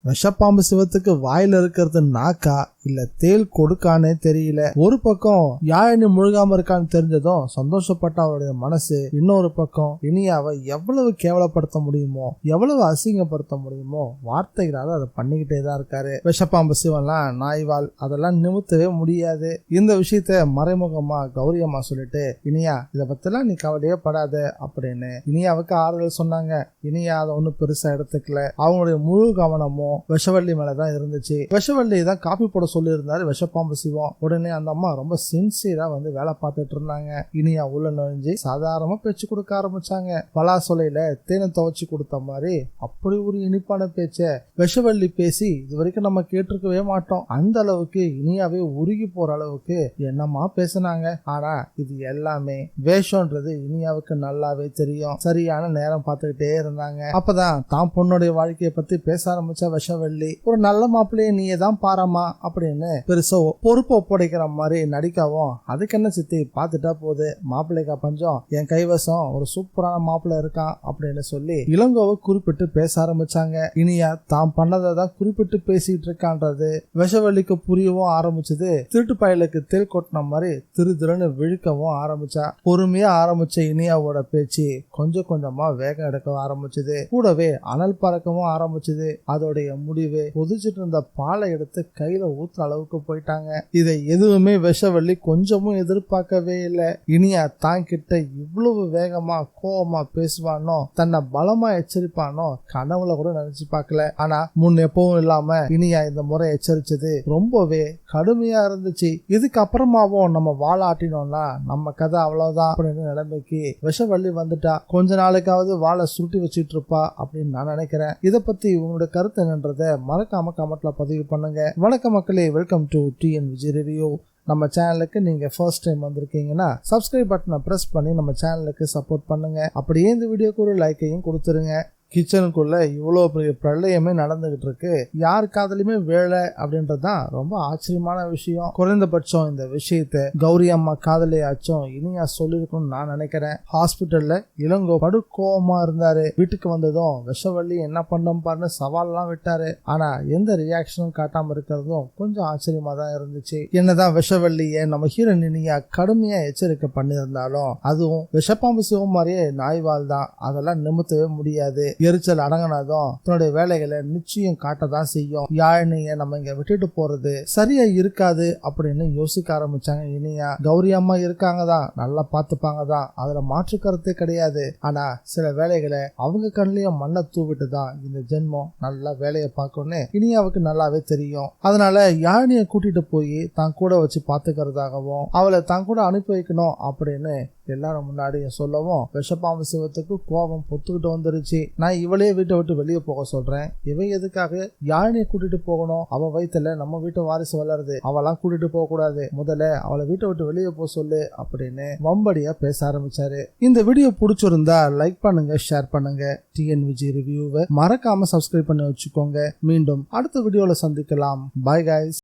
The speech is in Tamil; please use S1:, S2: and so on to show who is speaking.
S1: விஷப்பாம்பு சிவத்துக்கு வாயில இருக்கிறது நாக்கா இல்ல தேல் கொடுக்கானே தெரியல. ஒரு பக்கம் யாழினி முழுகாம இருக்கான்னு தெரிஞ்சதும் சந்தோஷப்பட்ட அவருடைய மனசு, இன்னொரு பக்கம் இனியாவை எவ்வளவு கேவலப்படுத்த முடியுமோ, எவ்வளவு அசிங்கப்படுத்த முடியுமோ வார்த்தைகளால அதை பண்ணிக்கிட்டே தான் இருக்காரு. விஷப்பாம்பு சிவன்லாம் நாய்வால் அதெல்லாம் நிமித்தவே முடியாது. இந்த விஷயத்த மறைமுகமா கௌரி அம்மா சொல்லிட்டு, இனியா இதை பத்திலாம் நீ கவலையே படாத அப்படின்னு இனியாவுக்கு ஆறுதல் சொன்னாங்க. இனியா அதை ஒன்னும் பெருசா எடுத்துக்கல. அவங்களுடைய முழு கவனமும் விஷவள்ளி மேலதான் இருந்துச்சு. விஷவள்ளி தான் காப்பி போட சொல்லி இருந்தாரு விஷப்பாம்பு சிவம். உடனே அந்த அம்மா ரொம்ப சின்சியரா வந்து வேலை பார்த்துட்டு இருந்தாங்க. இனியா உள்ள நுழைஞ்சு சாதாரணமா பேச்சு கொடுக்க ஆரம்பிச்சாங்க. பலாசொலையில தேனை துவச்சு கொடுத்த மாதிரி அப்படி ஒரு இனிப்பான பேச்ச விஷவள்ளி பேசி இது வரைக்கும் நம்ம கேட்டிருக்கவே மாட்டோம். அந்த அளவுக்கு இனியாவே உருகி போற அளவுக்கு என்னமா பேசினாங்க. ஆனா இது எல்லாமே வேஷம்ன்றது இனியாவுக்கு நல்லாவே தெரியும். சரியான நேரம் பார்த்துக்கிட்டே இருந்தாங்க. அப்பதான் தான் பொண்ணுடைய வாழ்க்கையை பத்தி பேச ஆரம்பிச்ச விஷவள்ளி, ஒரு நல்ல மாப்பிள்ளைய நீயே தான் பாரமா அப்படின்னு பெருசா பொறுப்பு ஒப்படைக்கிற மாதிரி நடிக்கவும், அதுக்கு என்ன சித்தி பார்த்துட்டா போகுது, மாப்பிள்ளைக்கா பஞ்சம், என் கைவசம் ஒரு சூப்பரான மாப்பிள்ளை இருக்கான் அப்படின்னு சொல்லி இளங்கோவை குறிப்பிட்டு பேச ஆரம்பிச்சாங்க. இனியா தான் பண்ணதை தான் குறிப்பிட்டு பேசிட்டு இருக்கான்றது விஷவள்ளிக்கு புரியவும் ஆரம்பிச்சது. திருட்டு பயலுக்கு தேல் கொட்டின மாதிரி திருன்னு விழுக்கவும் ஆரம்பிச்சா. பொறுமையா ஆரம்பிச்ச இனியாவோட பேச்சு கொஞ்சம் கொஞ்சமா வேகம் எடுக்க ஆரம்பிச்சது. கூடவே அனல் பறக்கவும் ஆரம்பிச்சது. அதோடைய முடிவு கொதிச்சுட்டு இருந்த பாலை எடுத்து கையில ஊத்துற அளவுக்கு போயிட்டாங்க. இதை எதுவுமே விஷவள்ளி கொஞ்சமும் எதிர்பார்க்கவே இல்லை. இனியா தான் கிட்ட இவ்வளவு வேகமா கோவமா பேசுவானோ, தன்னை பலமா எச்சரிப்பானோ கனவுல கூட நினைச்சு பார்க்கல. ஆனா முன் எப்பவும் இல்லாம இனியா இந்த முறை எச்சரிச்சது ரொம்பவே கடுமையா இருந்துச்சு. இதுக்கு அப்புறமாவும் நம்ம வாழாட்டினோம்னா நம்ம கதை அவ்வளவுதான் அப்படின்னு நிலைமைக்கு விஷவள்ளி வந்துட்டா. கொஞ்ச நாளைக்காவது வாழை சுருட்டி வச்சுட்டு இருப்பா அப்படின்னு நான் நினைக்கிறேன். இதை பத்தி உங்களுடைய கருத்து என்னன்றத மறக்காம கமெண்ட்ல பதிவு பண்ணுங்க. வணக்கம் மக்களே, welcome to TN Vijay review. நம்ம சேனலுக்கு நீங்க ஃபர்ஸ்ட் டைம் வந்திருக்கீங்கன்னா சப்ஸ்கிரைப் பட்டனை பிரஸ் பண்ணி நம்ம சேனலுக்கு சப்போர்ட் பண்ணுங்க. அப்படியே இந்த வீடியோக்கு ஒரு லைக்கையும் கொடுத்துருங்க. கிச்சனுக்குள்ள இவ்வளோ பெரிய பிரளயமே நடந்துகிட்டு இருக்கு, யார் காதலுமே வேலை அப்படின்றதுதான் ரொம்ப ஆச்சரியமான விஷயம். குறைந்தபட்சம் இந்த விஷயத்த கௌரி அம்மா காதலையாச்சும் இனியா சொல்லிருக்கும்னு நான் நினைக்கிறேன். ஹாஸ்பிட்டல்ல இளங்கோ படு கோவமா இருந்தாரு. வீட்டுக்கு வந்ததும் விஷவள்ளி என்ன பண்ணோம் பாருன்னு சவால்லாம் விட்டாரு. ஆனா எந்த ரியாக்ஷனும் காட்டாம இருக்கிறதும் கொஞ்சம் ஆச்சரியமா தான் இருந்துச்சு. என்னதான் விஷவள்ளிய நம்ம ஹீரோயின் இனியா கடுமையா எச்சரிக்கை பண்ணியிருந்தாலும் அதுவும் விஷப்பாம்பு சிவம் மாதிரியே நாய்வால் தான், அதெல்லாம் நிமித்தவே முடியாது. எரிச்சல் அடங்கினதும் தன்னுடைய வேலைகளை நிச்சயம் காட்டதான் செய்யும். யாழினிய நம்ம இங்க விட்டுட்டு போறது சரியா இருக்காது அப்படின்னு யோசிக்க ஆரம்பிச்சாங்க இனியா. கௌரி அம்மா இருக்காங்க தான், நல்லா பாத்துப்பாங்க தான், அதுல மாற்று கருத்தே கிடையாது. ஆனா சில வேலைகளை அவங்க கண்ணிலையும் மண்ணை தூவிட்டு தான் இந்த ஜென்மம் நல்லா வேலையை பார்க்கணும்னு இனியாவுக்கு நல்லாவே தெரியும். அதனால யாழினிய கூட்டிட்டு போய் தான் கூட வச்சு பாத்துக்கிறதாகவும் அவளை தான் கூட அனுப்பி வைக்கணும் அப்படின்னு எல்லாரும் முன்னாடி சொல்லவும் விஷப்பாம்பு சிவத்துக்கு கோபம் பொத்துக்கிட்டு வந்துருச்சு. நான் இவளே வீட்டை விட்டு வெளியே போக சொல்றேன், இவன் எதுக்காக யாழினியை கூட்டிட்டு போகணும், அவ வயித்துல நம்ம வீட்டு வாரிசு வளருது, அவெல்லாம் கூட்டிட்டு போக கூடாது, முதல்ல அவளை வீட்டை விட்டு வெளியே போக சொல்லு அப்படின்னு வம்படியா பேச ஆரம்பிச்சாரு. இந்த வீடியோ பிடிச்சிருந்தா லைக் பண்ணுங்க, ஷேர் பண்ணுங்க. டிஎன் விஜய் ரிவ்யூவை மறக்காம சப்ஸ்கிரைப் பண்ணி வச்சுக்கோங்க. மீண்டும் அடுத்த வீடியோல சந்திக்கலாம். Bye guys.